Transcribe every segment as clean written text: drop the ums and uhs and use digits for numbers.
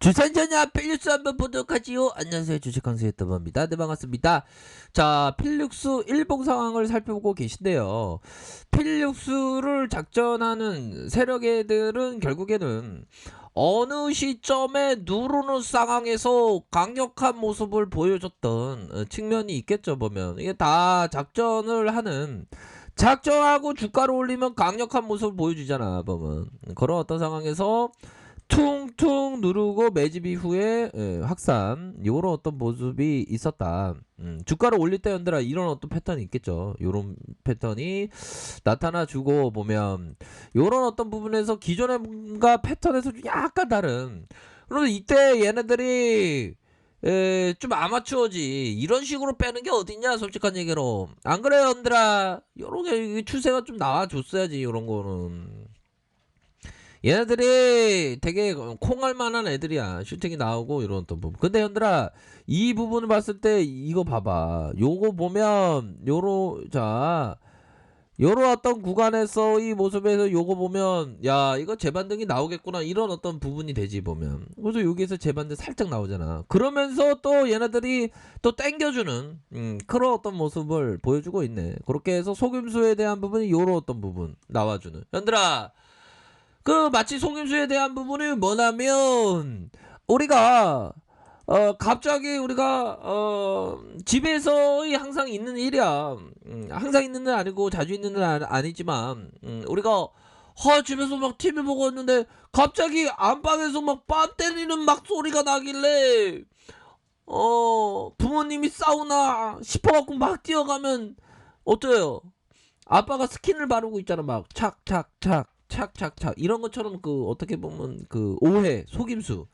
주산전야 필육수 한번 보도록 하지요. 안녕하세요, 주식강사 유튜버입니다. 네, 반갑습니다. 자, 필육수 일봉 상황을 살펴보고 계신데요. 필육수를 작전하는 세력애들은 결국에는 어느 시점에 누르는 상황에서 강력한 모습을 보여줬던 측면이 있겠죠. 보면 이게 다 작전을 하는, 작정하고 주가를 올리면 강력한 모습을 보여주잖아. 보면 그런 어떤 상황에서 퉁퉁 누르고 매집 이후에 확산, 요런 어떤 모습이 있었다. 주가를 올릴 때 연들아 이런 어떤 패턴이 있겠죠. 요런 패턴이 나타나 주고 보면 요런 어떤 부분에서 기존의 뭔가 패턴에서 좀 약간 다른, 그래서 이때 얘네들이 좀 아마추어지 이런 식으로 빼는 게 어딨냐, 솔직한 얘기로. 안 그래요 연들아? 요런 게 추세가 좀 나와줬어야지. 요런 거는 얘네들이 되게 콩할 만한 애들이야. 슈팅이 나오고 이런 또 부분. 근데 현들아, 이 부분을 봤을 때 이거 봐봐. 요거 보면 요런 어떤 구간에서 이 모습에서 요거 보면 야, 이거 재반등이 나오겠구나, 이런 어떤 부분이 되지 보면. 그래서 여기서 재반등 살짝 나오잖아. 그러면서 또 얘네들이 또 땡겨주는 그런 어떤 모습을 보여주고 있네. 그렇게 해서 속임수에 대한 부분이 요런 어떤 부분 나와주는. 현들아, 그 마치 속임수에 대한 부분이 뭐냐면, 우리가 갑자기 우리가 집에서 항상 있는 일이야. 항상 있는 일 아니고 자주 있는 일 아니지만, 우리가 집에서 막 TV 보고 있는데 갑자기 안방에서 막 뺨 때리는 막 소리가 나길래 부모님이 싸우나 싶어갖고 막 뛰어가면 어때요? 아빠가 스킨을 바르고 있잖아. 막 착착착 착착착 이런 것처럼, 그 어떻게 보면 그 오해, 속임수,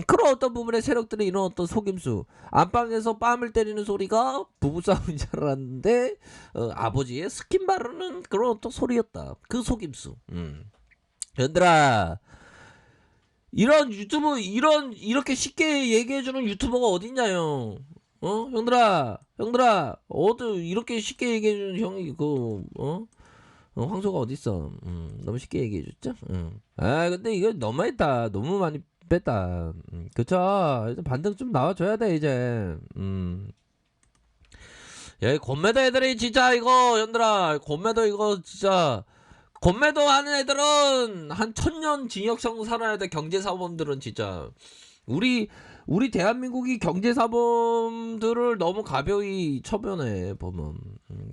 그런 어떤 부분의 세력들이 이런 어떤 속임수, 안방에서 뺨을 때리는 소리가 부부싸움인 줄 알았는데 아버지의 스킨 바르는 그런 어떤 소리였다. 그 속임수. 얘들아, 이런 유튜브, 이렇게 쉽게 얘기해주는 유튜버가 어딨냐요. 형들아, 어디 이렇게 쉽게 얘기해주는 형이 황소가 어딨어. 너무 쉽게 얘기해줬죠. 근데 이거 너무했다. 너무 많이 뺐다. 그쵸. 이제 반등 좀 나와줘야 돼 이제. 야, 이 건매도 애들이 진짜 이거, 연들아, 건매도 이거 진짜, 건매도 하는 애들은 한 1000년 징역형 살아야 돼. 경제사범들은 진짜. 우리 대한민국이 경제사범들을 너무 가벼이 처분해 보면.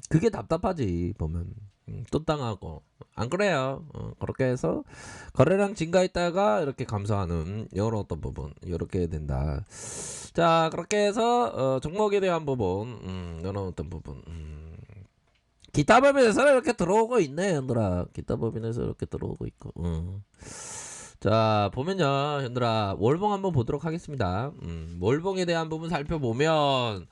그게 답답하지 보면. 또 땅하고 안 그래요. 그렇게 해서 거래량 증가했다가 이렇게 감소하는 이런 어떤 부분, 이렇게 된다. 자, 그렇게 해서 종목에 대한 부분, 이런 어떤 부분, 기타 법인에서 이렇게 들어오고 있네, 현들아. 기타 법인에서 이렇게 들어오고 있고. 자, 보면요 현들아, 월봉 한번 보도록 하겠습니다. 월봉에 대한 부분 살펴보면,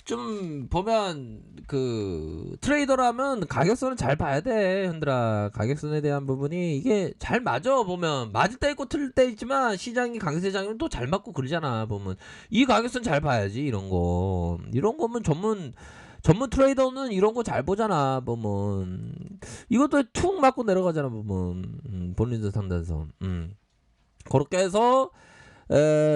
좀 보면 그 트레이더라면 가격선을 잘 봐야 돼, 현들아. 가격선에 대한 부분이 이게 잘 맞아. 보면 맞을 때 있고 틀릴 때 있지만, 시장이 강세장이면 또 잘 맞고 그러잖아. 보면 이 가격선 잘 봐야지. 이런 거면 전문 트레이더는 이런 거 잘 보잖아. 보면 이것도 툭 맞고 내려가잖아. 보면 본인들 상단선. 그렇게 해서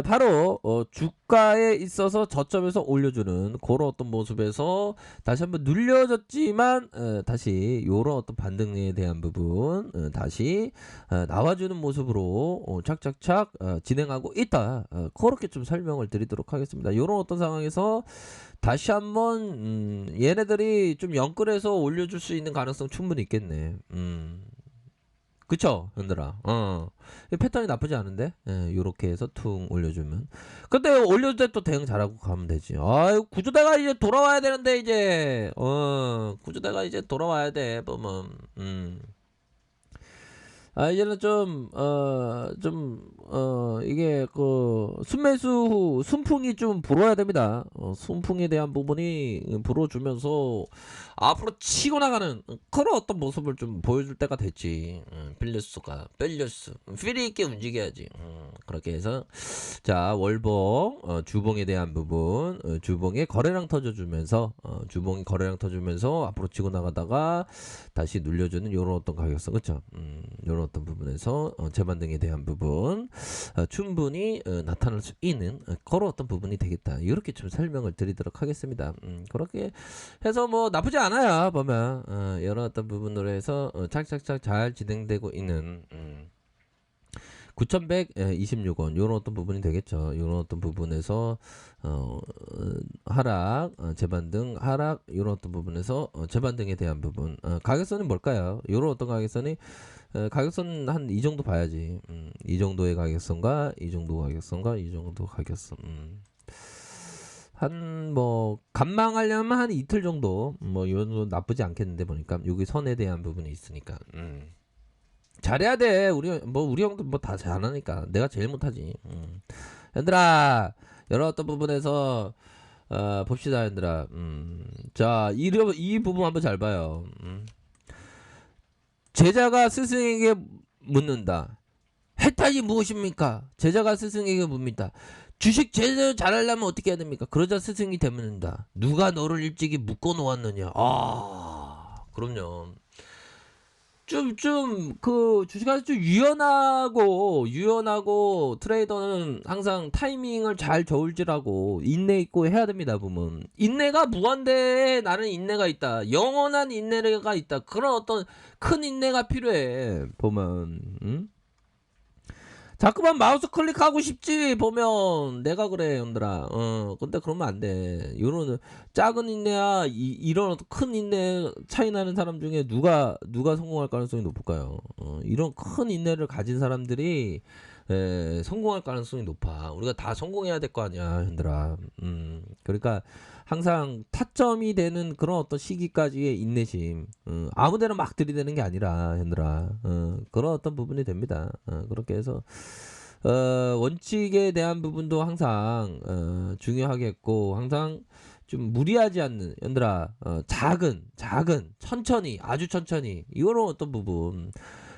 바로 주가에 있어서 저점에서 올려주는 그런 어떤 모습에서 다시 한번 눌려졌지만, 다시 요런 어떤 반등에 대한 부분 다시 나와주는 모습으로 착착착 진행하고 있다. 그렇게 좀 설명을 드리도록 하겠습니다. 요런 어떤 상황에서 다시 한번 얘네들이 좀 영끌해서 올려줄 수 있는 가능성 충분히 있겠네. 그쵸 현들아. 이 패턴이 나쁘지 않은데, 요렇게 해서 퉁 올려주면, 근데 올려줄 때 또 대응 잘하고 가면 되지. 아유, 구조대가 이제 돌아와야 되는데, 이제 구조대가 이제 돌아와야 돼 보면. 이제는 이게 순매수 후 순풍이 좀 불어야 됩니다. 순풍에 대한 부분이 불어주면서 앞으로 치고 나가는 그런 어떤 모습을 좀 보여줄 때가 됐지. 빌려스 필이 있게 움직여야지. 그렇게 해서 자 월봉 주봉에 대한 부분 주봉에 거래량 터져주면서 주봉이 거래량 터주면서 앞으로 치고 나가다가 다시 눌려주는 요런 어떤 가격성 그쵸 요런 어떤 부분에서 재반등에 대한 부분 충분히 나타날 수 있는 그런 어떤 부분이 되겠다 이렇게 좀 설명을 드리도록 하겠습니다. 그렇게 해서 뭐 나쁘지 않아요 보면 여러 어떤 부분으로 해서 착착착 잘 진행되고 있는 9,126원 요런 어떤 부분이 되겠죠. 요런 어떤 부분에서 하락, 재반등, 하락 요런 어떤 부분에서 재반등에 대한 부분 가격선이 뭘까요? 요런 어떤 가격선이 가격선 한 이 정도 봐야지. 이 정도의 가격선과 이 정도 가격선과 이 정도 가격선 한 뭐 감망하려면 한 이틀 정도 뭐 이건 나쁘지 않겠는데 보니까 여기 선에 대한 부분이 있으니까 잘해야 돼. 우리 형도 뭐 다 잘하니까 내가 제일 못하지. 얘들아 여러 어떤 부분에서 봅시다 얘들아. 자 이 부분 한번 잘 봐요. 제자가 스승에게 묻는다. 해탈이 무엇입니까? 제자가 스승에게 묻습니다. 주식 제대로 잘하려면 어떻게 해야 됩니까? 그러자 스승이 대묻는다. 누가 너를 일찍이 묶어 놓았느냐? 그럼요. 그 주식하면서 좀 유연하고 트레이더는 항상 타이밍을 잘 저울질하고 인내 있고 해야 됩니다. 보면 인내가 무한대 나는 인내가 있다. 영원한 인내가 있다. 그런 어떤 큰 인내가 필요해. 보면 자꾸만 마우스 클릭하고 싶지 보면 내가 그래 형들아 근데 그러면 안돼 요런 작은 인내야 이런 큰 인내 차이 나는 사람 중에 누가 성공할 가능성이 높을까요? 이런 큰 인내를 가진 사람들이 성공할 가능성이 높아. 우리가 다 성공해야 될 거 아니야 형들아. 그러니까 항상 타점이 되는 그런 어떤 시기까지의 인내심 아무데나 막 들이대는 게 아니라 형들아 그런 어떤 부분이 됩니다. 그렇게 해서 원칙에 대한 부분도 항상 중요하겠고 항상 좀 무리하지 않는 형들아 작은 천천히 아주 천천히 이거는 어떤 부분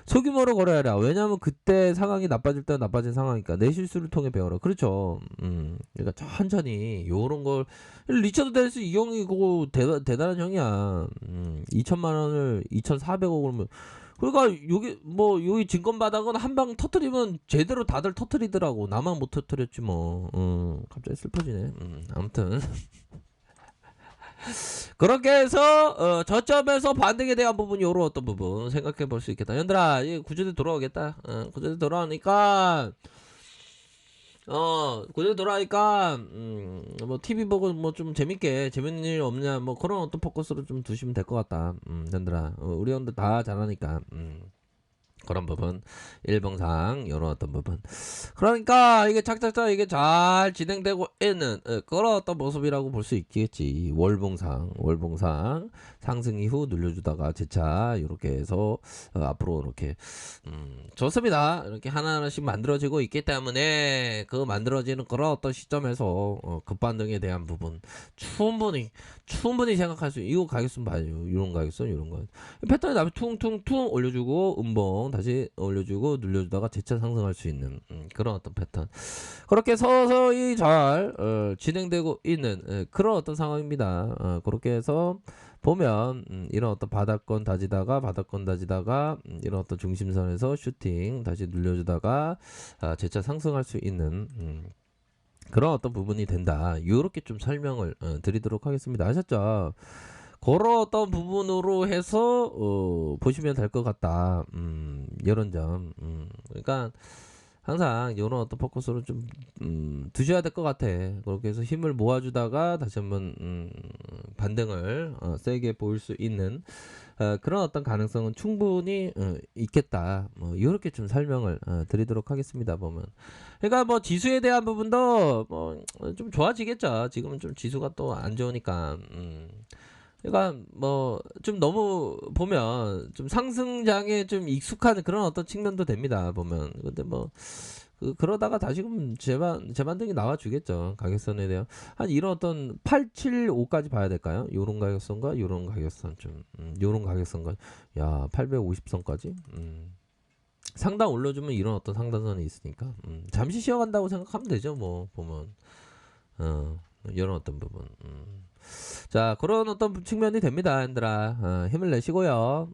소규모로 걸어야라. 왜냐하면 그때 상황이 나빠질 때 나빠진 상황이니까 내 실수를 통해 배워라. 그렇죠. 그러니까 천천히 요런 걸 리처드 댄스 이 형이고 대단한 형이야. 2천만 원을 2,400억을 그러니까 여기 증권 바닥은 한 방 터트리면 제대로 다들 터트리더라고. 나만 못 터트렸지 뭐. 갑자기 슬퍼지네. 아무튼 그렇게 해서 저점에서 반등에 대한 부분 요런 어떤 부분 생각해 볼 수 있겠다. 얘들아 이 구조대 돌아오겠다. 구조대 돌아오니까 구조대 돌아오니까 뭐 TV 보고 뭐 좀 재밌는 일 없냐 뭐 그런 어떤 포커스로 좀 두시면 될 것 같다. 얘들아 우리 형들 다 잘하니까 그런 부분 일봉상 이런 어떤 부분 그러니까 이게 착착착 이게 잘 진행되고 있는 그런 어떤 모습이라고 볼 수 있겠지. 월봉상 상승 이후 눌려주다가 재차 이렇게 해서 앞으로 이렇게 좋습니다. 이렇게 하나하나씩 만들어지고 있기 때문에 그 만들어지는 그런 어떤 시점에서 급반등에 대한 부분 충분히 생각할 수 이거 가격선 봐요. 이런 가격선 이런 거 패턴이 나면 퉁퉁퉁 올려주고 음봉 다시 올려주고 눌려주다가 재차 상승할 수 있는 그런 어떤 패턴 그렇게 서서히 잘 진행되고 있는 그런 어떤 상황입니다. 그렇게 해서 보면 이런 어떤 바닥권 다지다가 이런 어떤 중심선에서 슈팅 다시 눌려주다가 재차 상승할 수 있는 그런 어떤 부분이 된다. 이렇게 좀 설명을 드리도록 하겠습니다. 아셨죠? 그런 어떤 부분으로 해서 보시면 될 것 같다. 이런 점. 그러니까 항상 이런 어떤 포커스로 좀 두셔야 될 것 같아. 그렇게 해서 힘을 모아주다가 다시 한번 반등을 세게 보일 수 있는 그런 어떤 가능성은 충분히 있겠다. 뭐 이렇게 좀 설명을 드리도록 하겠습니다. 보면 그러니까 뭐 지수에 대한 부분도 뭐 좀 좋아지겠죠. 지금은 좀 지수가 또 안 좋으니까. 그러니까 뭐 좀 너무 보면 좀 상승장에 좀 익숙한 그런 어떤 측면도 됩니다. 보면 근데 뭐 그러다가 다시금 재반등이 나와주겠죠. 가격선에 대한 한 이런 어떤 875까지 봐야 될까요? 요런 가격선과 요런 가격선 좀 요런 가격선과 야 850선까지 상단 올려주면 이런 어떤 상단선이 있으니까 잠시 쉬어간다고 생각하면 되죠. 뭐 보면 이런 어떤 부분. 자, 그런 어떤 측면이 됩니다, 얘들아. 힘을 내시고요.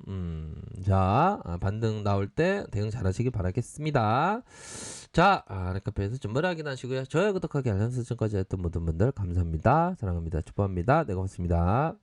자, 반등 나올 때 대응 잘하시길 바라겠습니다. 자, 렉카페에서 좀 머리 확인하시고요. 저의 구독하기 알람 설정까지 했던 모든 분들 감사합니다. 사랑합니다. 축복합니다. 네, 고맙습니다.